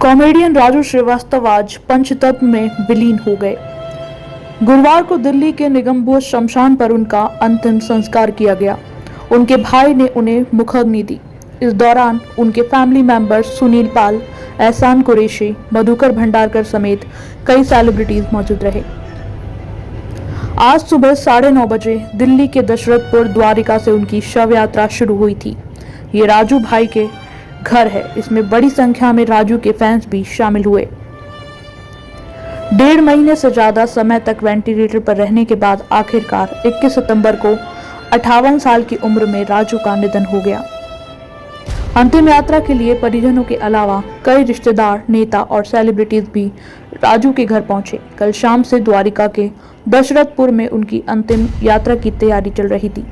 Comedian Raju Srivastava आज पंचतत्व में विलीन हो गए। गुरुवार को दिल्ली के निगमबोध शमशान पर उनका अंतिम संस्कार किया गया। उनके भाई ने उन्हें मुखाग्नि दी। इस दौरान उनके फैमिली मेंबर्स सुनील पाल, एहसान कुरैशी, मधुकर भंडारकर समेत कई सेलिब्रिटीज मौजूद रहे। आज सुबह 9:30 बजे दिल्ली के दशरथपुर द्वारिका से उनकी शव यात्रा शुरू हुई थी। ये राजू भाई के घर है। इसमें बड़ी संख्या में राजू के फैंस भी शामिल हुए। 1.5 महीने से ज्यादा समय तक वेंटिलेटर पर रहने के बाद आखिरकार 21 सितंबर को 58 साल की उम्र में राजू का निधन हो गया। अंतिम यात्रा के लिए परिजनों के अलावा कई रिश्तेदार, नेता और सेलिब्रिटीज भी राजू के घर पहुंचे। कल शाम से द्वारिका के दशरथपुर में उनकी अंतिम यात्रा की तैयारी चल रही थी।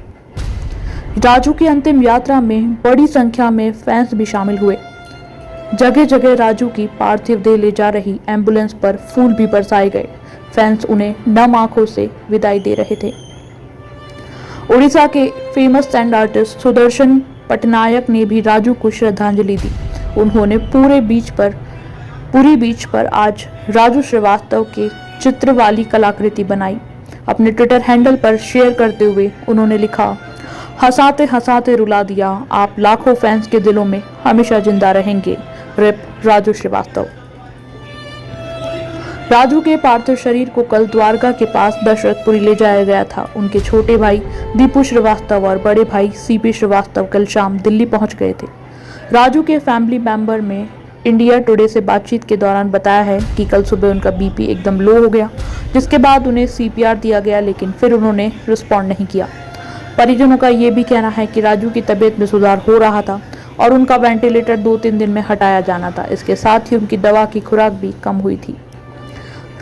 राजू की अंतिम यात्रा में बड़ी संख्या में फैंस भी शामिल हुए। जगह जगह राजू की पार्थिव देह ले जा रही एम्बुलेंस पर फूल भी बरसाए गए। फैंस उन्हें नम आंखों से विदाई दे रहे थे। उड़ीसा के famous stand artist Sudarshan Patnaik ने भी राजू को श्रद्धांजलि दी। उन्होंने पूरी बीच पर आज राजू श्रीवास्तव के चित्र वाली कलाकृति बनाई। अपने ट्विटर हैंडल पर शेयर करते हुए उन्होंने लिखा, हंसाते हंसाते रुला दिया, आप लाखों फैंस के दिलों में हमेशा जिंदा रहेंगे। रिप राजू श्रीवास्तव। राजू के पार्थिव शरीर को कल द्वारका के पास दशरथपुरी ले जाया गया था। उनके छोटे भाई दीपू श्रीवास्तव और बड़े भाई सीपी श्रीवास्तव कल शाम दिल्ली पहुंच गए थे। राजू के फैमिली मेंबर में इंडिया टुडे से बातचीत के दौरान बताया है कि कल सुबह उनका बीपी एकदम लो हो गया, जिसके बाद उन्हें सीपीआर दिया गया, लेकिन फिर उन्होंने रिस्पॉन्ड नहीं किया। परिजनों का ये भी कहना है कि राजू की तबीयत में सुधार हो रहा था और उनका वेंटिलेटर 2-3 दिन में हटाया जाना था। इसके साथ ही उनकी दवा की खुराक भी कम हुई थी।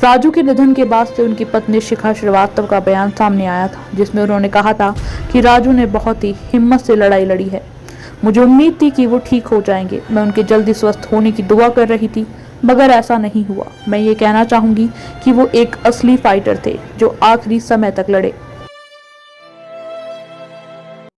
राजू के निधन के बाद से उनकी पत्नी शिखा श्रीवास्तव का बयान सामने आया था, जिसमें उन्होंने कहा था कि राजू ने बहुत ही हिम्मत से लड़ाई लड़ी है। मुझे उम्मीद थी कि वो ठीक हो जाएंगे। मैं उनके जल्दी स्वस्थ होने की दुआ कर रही थी, मगर ऐसा नहीं हुआ। मैं ये कहना चाहूंगी कि वो एक असली फाइटर थे जो आखिरी समय तक लड़े।